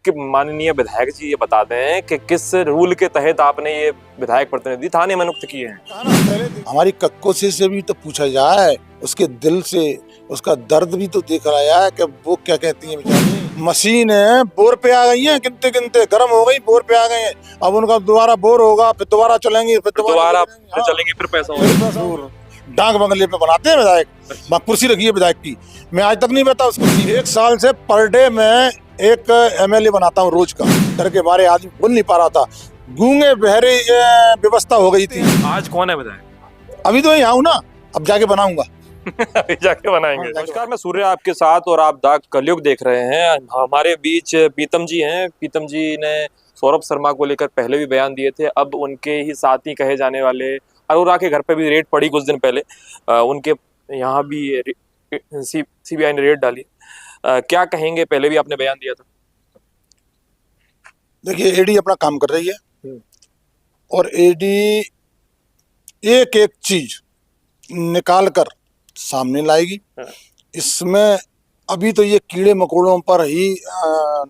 कि माननीय विधायक जी ये बता दें कि किस रूल के तहत आपने ये विधायक प्रतिनिधि थाने में नियुक्त किए हैं। हमारी कक्कोसी से भी तो पूछा जाए, उसके दिल से उसका दर्द भी तो देख रहा है कि वो क्या कहती है बेचारी। मशीन है, बोर पे आ गई है, गिनते गिनते गर्म हो गई, बोर पे आ गए हैं। अब उनका दोबारा बोर होगा, फिर दोबारा चलेंगे, फिर दोबारा हाँ। चलेंगे, फिर पैसा होगा। डाक बंगले पे बनाते हैं विधायक, वहाँ कुर्सी रखी है विधायक की। मैं आज तक नहीं बैठा उस कुर्सी। 1 साल से पर डे में एक एमएलए बनाता हूँ रोज का। डर के मारे आदमी बोल नहीं पा रहा था, गूंगे बहरे व्यवस्था हो गई थी। आज कौन है विधायक? अभी तो यहाँ हूँ ना, अब जाके बनाऊंगा। अभी जाके बनाएंगे। नमस्कार, मैं सूर्य आपके साथ और आप डाक कलयुग देख रहे हैं। हमारे बीच पीतम जी हैं। पीतम जी ने सौरभ शर्मा को लेकर पहले भी बयान दिए थे। अब उनके ही साथी कहे जाने वाले अरोरा के घर पे भी रेड पड़ी कुछ दिन पहले। उनके यहाँ भी सीबीआई ने रेड डाली। क्या कहेंगे? पहले भी आपने बयान दिया था। देखिए, एडी अपना काम कर रही है और एडी एक एक चीज निकाल कर सामने लाएगी। इसमें अभी तो ये कीड़े मकोड़ों पर ही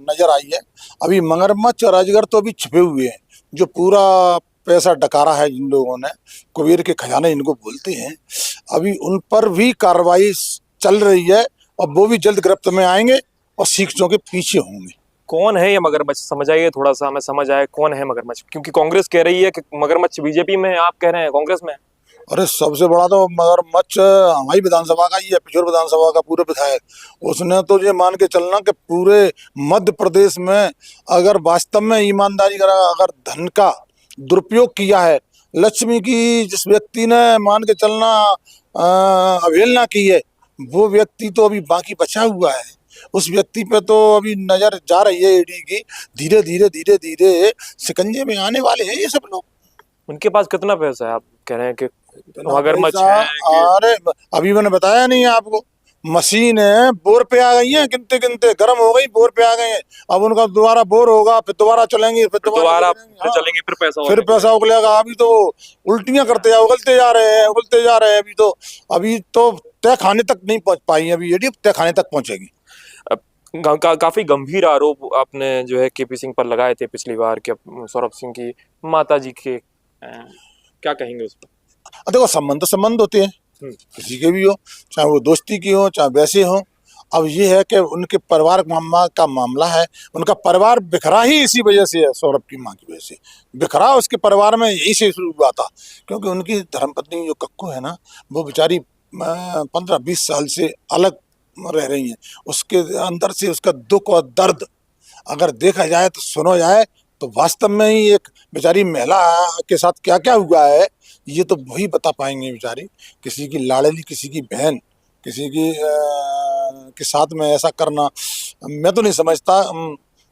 नजर आई है। अभी मगरमच्छ और अजगर तो अभी छिपे हुए हैं, जो पूरा पैसा डकारा है जिन लोगों ने, कुबेर के खजाने इनको बोलते हैं। अभी उन पर भी कार्रवाई चल रही है और वो भी जल्द गिरफ्त में आएंगे और शिक्षकों के पीछे होंगे। कौन है ये मगरमच्छ? समझाइए थोड़ा सा, हमें समझ आए कौन है मगरमच्छ, क्योंकि कांग्रेस कह रही है कि मगरमच्छ बीजेपी में है, आप कह रहे हैं कांग्रेस में है। अरे सबसे बड़ा तो मगरमच्छ हमारी विधानसभा का ही है, पिछोर विधानसभा का पूरा विधायक। उसने तो ये मान के चलना कि पूरे मध्य प्रदेश में अगर वास्तव में ईमानदारी का अगर धन का दुरुपयोग किया है, लक्ष्मी की जिस व्यक्ति ने मान के चलना अवहेलना की है, वो व्यक्ति तो अभी बाकी बचा हुआ है। उस व्यक्ति पे तो अभी नजर जा रही है ईडी की। धीरे धीरे धीरे शिकंजे में आने वाले हैं ये सब लोग। उनके पास कितना पैसा है? आप कह रहे हैं कि मगरमच्छ है अरे अभी मैंने बताया नहीं आपको, मशीन है, बोर पे आ गई है, गिनते गिनते गर्म हो गई, बोर पे आ गए हैं। अब उनका दोबारा बोर होगा, फिर दोबारा चलेंगे, फिर दोबारा चलेंगे, फिर पैसा उगलेगा। अभी तो उल्टियां करते जा उगलते जा रहे हैं, उगलते जा रहे हैं। अभी तो तय खाने तक नहीं पहुंच पाई, अभी ये तय खाने तक पहुंचेगी। काफी गंभीर आरोप आपने जो है केपी सिंह पर लगाए थे पिछली बार के सौरभ सिंह की माता जी के, क्या कहेंगे उस पर? देखो, संबंध तो संबंध होते हैं, किसी के भी हो, चाहे वो दोस्ती की हो चाहे वैसे हो। अब ये है कि उनके परिवार का मामला है। उनका परिवार बिखरा ही इसी वजह से है, सौरभ की माँ की वजह से बिखरा। उसके परिवार में यही से शुरू हुआ था, क्योंकि उनकी धर्मपत्नी जो कक्को है ना, वो बेचारी 15-20 साल से अलग रह रही हैं। उसके अंदर से उसका दुख और दर्द अगर देखा जाए तो सुना जाए तो वास्तव में ही एक बेचारी महिला के साथ क्या क्या हुआ है, ये तो वही बता पाएंगे बेचारी। किसी की लाडली, किसी की बहन, किसी की के साथ में ऐसा करना, मैं तो नहीं समझता।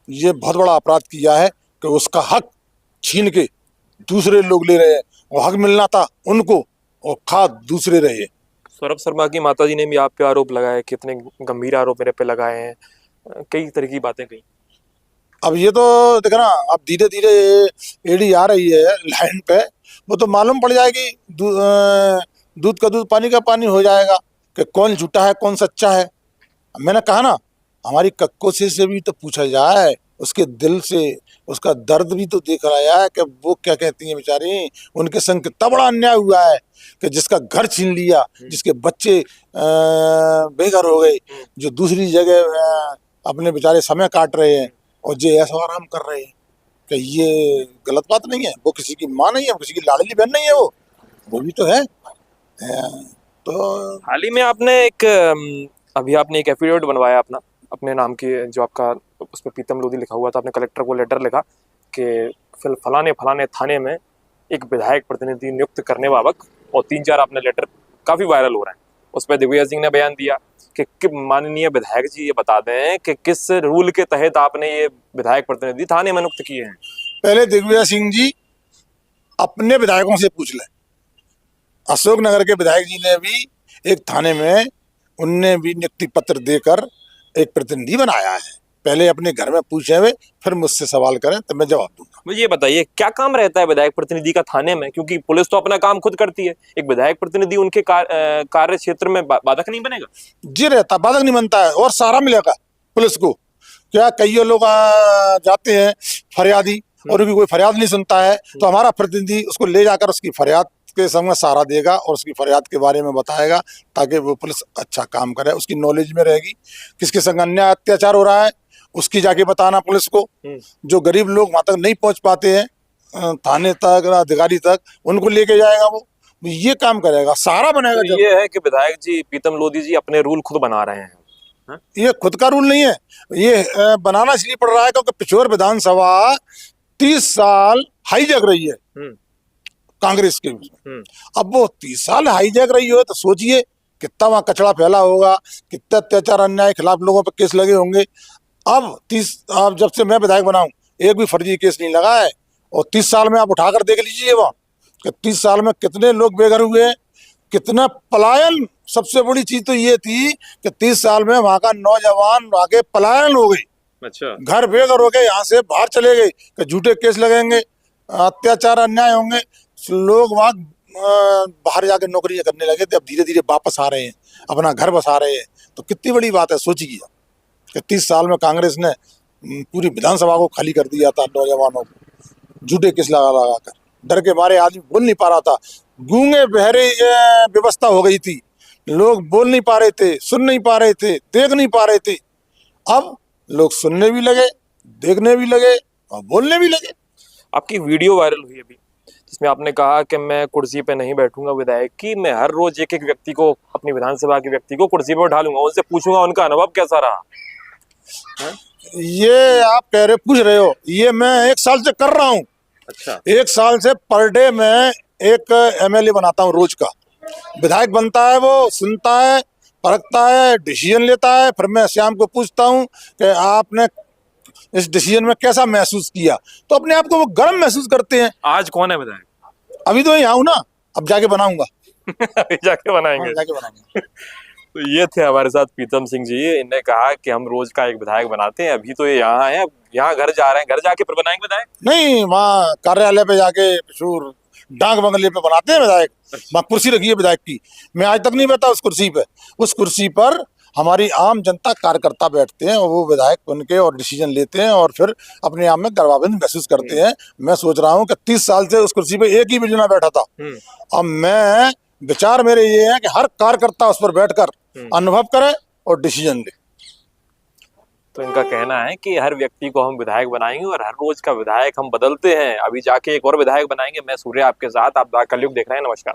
ये बहुत बड़ा अपराध किया है कि उसका हक छीन के दूसरे लोग ले रहे हैं। वो हक मिलना था उनको और खा दूसरे रहे। सौरभ शर्मा की माताजी ने भी आप पे आरोप लगाए, कितने गंभीर आरोप मेरे पे लगाए हैं, कई तरह की बातें कही। अब ये तो देखो ना, अब धीरे धीरे एडी आ रही है लाइन पे, वो तो मालूम पड़ जाएगी। दूध का दूध पानी का पानी हो जाएगा कि कौन झूठा है कौन सच्चा है। मैंने कहा ना, हमारी कक्कोसी से भी तो पूछा जाए, उसके दिल से उसका दर्द भी तो देख रहा है कि वो क्या कहती है बेचारी। उनके संग कितना बड़ा अन्याय हुआ है कि जिसका घर छीन लिया, जिसके बच्चे बेघर हो गए, जो दूसरी जगह अपने बेचारे समय काट रहे हैं और जो ऐसा आराम कर रहे हैं। कि ये गलत बात नहीं है? वो किसी की माँ नहीं है, किसी की लाडली बहन नहीं है, वो भी तो है। तो हाल ही में आपने अभी आपने एक एफिडेविट बनवाया अपने नाम की, जो आपका उस पर पीतम लोधी लिखा हुआ था। आपने कलेक्टर को लेटर लिखा कि फलाने फलाने थाने में एक विधायक प्रतिनिधि नियुक्त करने बाबत, और 3-4 आपने लेटर काफी वायरल हो रहे हैं। उस पर दिग्विजय सिंह ने बयान दिया कि माननीय विधायक जी ये बता दें कि किस रूल के तहत आपने ये विधायक प्रतिनिधि थाने में नियुक्त किए हैं। पहले दिग्विजय सिंह जी अपने विधायकों से पूछ लें। अशोकनगर के विधायक जी ने भी एक थाने में, उनने भी नियुक्ति पत्र देकर एक प्रतिनिधि बनाया है। पहले अपने घर में पूछे हुए, फिर मुझसे सवाल करें तो मैं जवाब दूंगा। मुझे ये बताइए, क्या काम रहता है विधायक प्रतिनिधि का थाने में? क्योंकि पुलिस तो अपना काम खुद करती है, एक विधायक प्रतिनिधि उनके कार्य क्षेत्र में बाधक नहीं बनेगा? जी रहता, बाधक नहीं बनता है और सहारा मिलेगा पुलिस को। क्या कई लोग जाते हैं फरियादी और उनकी कोई फरियाद नहीं सुनता है, तो हमारा प्रतिनिधि उसको ले जाकर उसकी फरियाद के संग सहारा देगा और उसकी फरियाद के बारे में बताएगा, ताकि वो पुलिस अच्छा काम करे, उसकी नॉलेज में रहेगी। किसके संग अन्याय अत्याचार हो रहा है उसकी जाके बताना पुलिस को। जो गरीब लोग वहां तक नहीं पहुंच पाते हैं थाने तक, अधिकारी तक, उनको लेके जाएगा वो ये काम करेगा, सहारा बनेगा। तो ये है कि विधायक जी प्रीतम लोधी जी अपने रूल खुद बना रहे हैं। हाँ? ये खुद का रूल नहीं है, ये बनाना इसलिए पड़ रहा है क्योंकि पिछोर विधानसभा 30 साल हाईजैक रही है कांग्रेस के में। अब वो 30 साल हाईजैक रही हो तो सोचिए कितना वहां कचरा फैला होगा, कितना अत्याचार अन्याय के खिलाफ लोगों पर केस लगे होंगे। अब जब से मैं विधायक बना हूं एक भी फर्जी केस नहीं लगा है, और 30 साल में आप उठाकर देख लीजिए वहां कि 30 साल में कितने लोग बेघर हुए हैं, कितना पलायन। सबसे बड़ी चीज तो ये थी कि 30 साल में वहां का नौजवान आगे पलायन हो गई। अच्छा। घर बेघर हो गए, यहाँ से बाहर चले गए कि झूठे केस लगेंगे, अत्याचार अन्याय होंगे, लोग वहां बाहर जाके नौकरियां करने लगे थे, अब धीरे धीरे वापस आ रहे हैं, अपना घर बसा रहे हैं। तो कितनी बड़ी बात है, सोचिए कि 30 साल में कांग्रेस ने पूरी विधानसभा को खाली कर दिया था, नौजवानों को झूठे केस लगा लगा कर, डर के मारे आदमी बोल नहीं पा रहा था, गूंगे बहरे व्यवस्था हो गई थी, लोग बोल नहीं पा रहे थे, सुन नहीं पा रहे थे, देख नहीं पा रहे थे। अब लोग सुनने भी लगे, देखने भी लगे और बोलने भी लगे। आपकी वीडियो वायरल हुई अभी जिसमें आपने कहा कि मैं कुर्सी पे नहीं बैठूंगा विधायक की, मैं हर रोज एक एक व्यक्ति को, अपनी विधानसभा के व्यक्ति को कुर्सी पे बैठालूंगा, उनसे पूछूंगा उनका अनुभव कैसा रहा। ये आप पूछ रहे हो, ये मैं 1 साल से कर रहा हूँ। अच्छा। 1 साल से पर डे मैं एक MLA बनाता हूँ रोज का। विधायक बनता है, वो सुनता है, परखता है, डिसीजन लेता है, फिर मैं शाम को पूछता हूँ कि आपने इस डिसीजन में कैसा महसूस किया, तो अपने आप को वो गर्म महसूस करते हैं। आज कौन है विधायक? अभी तो यहाँ हूँ ना, अब जाके बनाऊंगा। अभी जाके बनाएंगे। जाके बनाऊंगा। तो ये थे हमारे साथ प्रीतम सिंह जी, इन्हें कहा कि हम रोज का एक विधायक बनाते हैं। अभी तो ये यहाँ है, यहाँ घर जा रहे हैं, घर जाके फिर बनाएंगे विधायक? नहीं, वहाँ कार्यालय पे जाके डाक बंगले पे बनाते हैं विधायक। वहाँ कुर्सी रखी है विधायक की, मैं आज तक नहीं बैठा उस कुर्सी पे। उस कुर्सी पर हमारी आम जनता कार्यकर्ता बैठते हैं और वो विधायक बन के और डिसीजन लेते हैं और फिर अपने आप में गर्वान्वित महसूस करते हैं। मैं सोच रहा हूँ कि 30 साल से उस कुर्सी पे एक ही भी जना बैठा था। अब मैं विचार मेरे ये है कि हर कार्यकर्ता उस पर बैठकर अनुभव करे और डिसीजन ले। तो इनका कहना है कि हर व्यक्ति को हम विधायक बनाएंगे और हर रोज का विधायक हम बदलते हैं। अभी जाके एक और विधायक बनाएंगे। मैं सूर्य आपके साथ, आप कलयुग देख रहे हैं। नमस्कार।